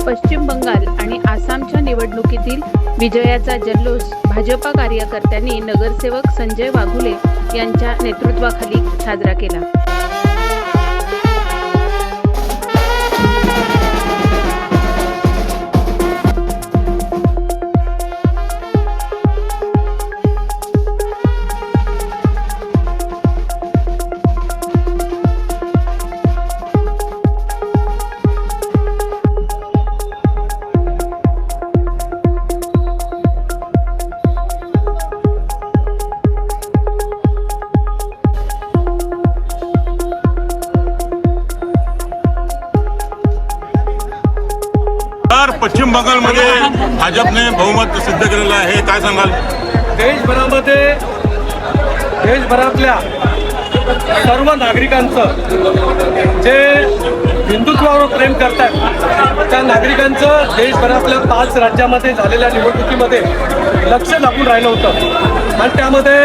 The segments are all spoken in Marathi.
पश्चिम बंगाल आणि आसामच्या निवडणुकीतील विजयाचा जल्लोष भाजपा कार्यकर्त्यांनी नगरसेवक संजय वाघुले यांच्या नेतृत्वाखाली साजरा केला। पश्चिम बंगालमध्ये भाजपने बहुमत सिद्ध केलेलं आहे, काय सांगाल? देशभरातल्या सर्व नागरिकांचं जे हिंदुत्वावर प्रेम करतात त्या नागरिकांचं देशभरातल्या 5 राज्यामध्ये झालेल्या निवडणुकीमध्ये लक्ष लागून राहिलं होतं आणि त्यामध्ये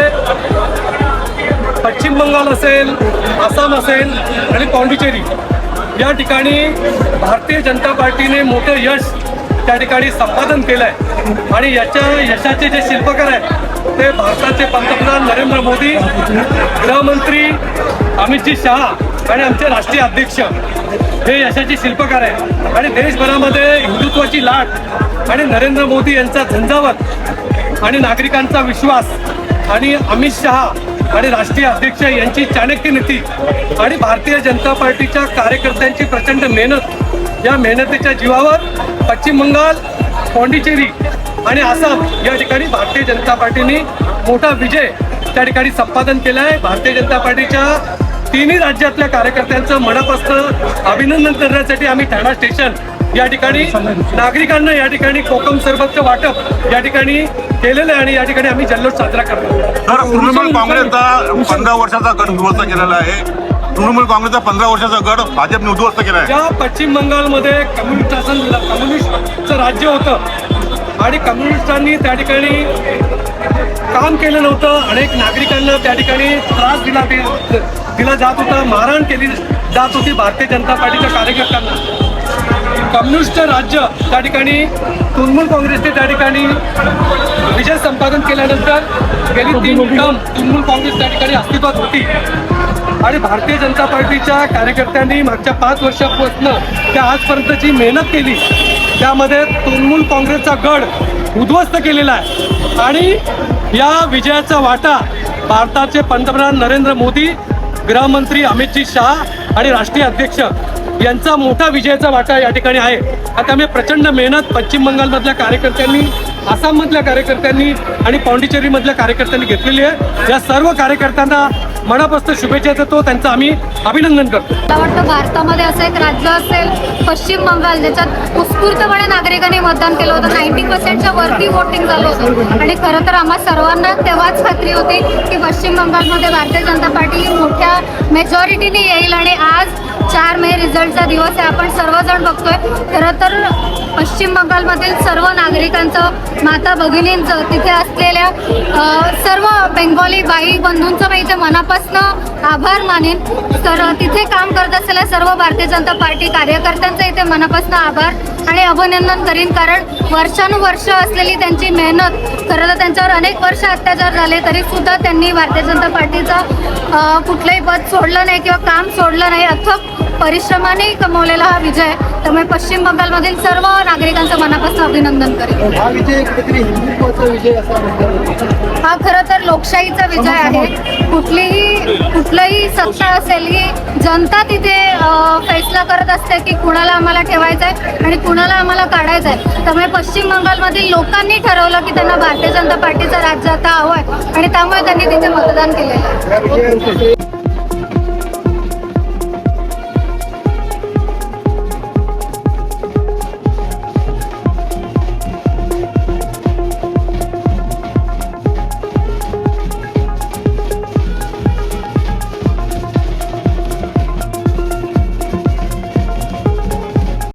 पश्चिम बंगाल असेल, आसाम असेल आणि पॉंडिचेरी या ठिकाणी भारतीय जनता पार्टीने मोठं यश त्या ठिकाणी संपादन केलं आहे आणि याच्या यशाचे जे शिल्पकार आहेत ते भारताचे पंतप्रधान नरेंद्र मोदी, गृहमंत्री अमितजी शहा आणि आमचे राष्ट्रीय अध्यक्ष हे यशाचे शिल्पकार आहे। आणि देशभरामध्ये हिंदुत्वाची लाट आणि नरेंद्र मोदी यांचा झंझावत आणि नागरिकांचा विश्वास आणि अमित शहा आणि राष्ट्रीय अध्यक्ष यांची चाणक्य नीती आणि भारतीय जनता पार्टीच्या कार्यकर्त्यांची प्रचंड मेहनत, या मेहनतीच्या जीवावर पश्चिम बंगाल, पॉंडिचेरी आणि आसाम या ठिकाणी भारतीय जनता पार्टीने मोठा विजय त्या ठिकाणी संपादन केला आहे। भारतीय जनता पार्टीच्या 3ही राज्यातल्या कार्यकर्त्यांचं मनापासून अभिनंदन करण्यासाठी आम्ही ठाणा स्टेशन या ठिकाणी नागरिकांना या ठिकाणी कोकम सरबतचं वाटप या ठिकाणी केलेलं आहे आणि या ठिकाणी आम्ही जल्लोष साजरा करतो। तृणमूल काँग्रेसचा 15 वर्षाचा गट उद्ध्वस्त केलेला आहे। तृणमूल काँग्रेसचा 15 वर्षाचा गट भाजपने उद्ध्वस्त केला आहे। ज्या पश्चिम बंगालमध्ये कम्युनिस्टचं राज्य होतं आणि कम्युनिस्टांनी त्या ठिकाणी काम केलं नव्हतं, अनेक नागरिकांना त्या ठिकाणी त्रास दिला जात होता, मारहाण केली जात होती भारतीय जनता पार्टीच्या कार्यकर्त्यांना। कम्युनिस्ट राज्य त्या ठिकाणी तृणमूल काँग्रेसने त्या ठिकाणी विजय संपादन केल्यानंतर गेली 3 टर्म तृणमूल काँग्रेस त्या ठिकाणी अस्तित्वात होती आणि भारतीय जनता पार्टीच्या कार्यकर्त्यांनी मागच्या 5 वर्षापासून त्या आजपर्यंतची मेहनत केली, त्यामध्ये तृणमूल काँग्रेसचा गड उद्ध्वस्त केलेला आहे आणि या विजयाचा वाटा भारताचे पंतप्रधान नरेंद्र मोदी, गृहमंत्री अमितजी शहा आणि राष्ट्रीय अध्यक्ष यांचा मोठा विजयाचा वाटा या ठिकाणी आहे। आता मी प्रचंड मेहनत पश्चिम बंगालमधल्या कार्यकर्त्यांनी, आसाममधल्या कार्यकर्त्यांनी आणि पॉंडिचेरीमधल्या कार्यकर्त्यांनी घेतलेली आहे। या सर्व कार्यकर्त्यांना मनापासून शुभेच्छा देतो, त्यांचं आम्ही अभिनंदन करतो। मला वाटतं भारतामध्ये असं एक राज्य असेल पश्चिम बंगाल ज्याच्यात उत्स्फूर्तपणे नागरिकांनी मतदान केलं होतं, 90% वरती वोटिंग झालं होतं आणि खरं तर आम्हा सर्वांना तेव्हाच खात्री होती की पश्चिम बंगालमध्ये भारतीय जनता पार्टी मोठ्या मेजॉरिटीने येईल आणि आज 4 मे रिझल्टचा दिवस आहे। आपण सर्वजण बघतोय खरं तर पश्चिम बंगालमधील सर्व नागरिकांचं, माता भगिनींचं, तिथे असलेल्या सर्व बेंगॉली बाई बंधूंचं मी इथे मनापासून आभार मानेन। तर तिथे काम करत असलेल्या सर्व भारतीय जनता पार्टी कार्यकर्त्यांचं इथे मनापासून आभार आणि अभिनंदन करीन, कारण वर्षानुवर्ष असलेली त्यांची मेहनत, खरं तर त्यांच्यावर अनेक वर्ष अत्याचार झाले तरी सुद्धा त्यांनी भारतीय जनता पार्टीचं कुठलंही पद सोडलं नाही किंवा काम सोडलं नाही, अथक परिश्रमाने कमवलेला हा विजय। त्यामुळे पश्चिम बंगालमधील सर्व नागरिकांचं मनापासून अभिनंदन करेन। हा विजय कुठेतरी हिंदुत्वाचा विजय असा म्हणतात। हा खरं तर लोकशाहीचा विजय आहे। कुठलंही सत्ता असेल ही जनता तिथे फैसला करत असते की कुणाला आम्हाला ठेवायचं आहे आणि कुणाला आम्हाला काढायचं आहे। त्यामुळे पश्चिम बंगालमधील लोकांनी ठरवलं की त्यांना भारतीय जनता पार्टीचं राज्य आता हवं आहे आणि त्यामुळे त्यांनी तिथे मतदान केलेलं आहे।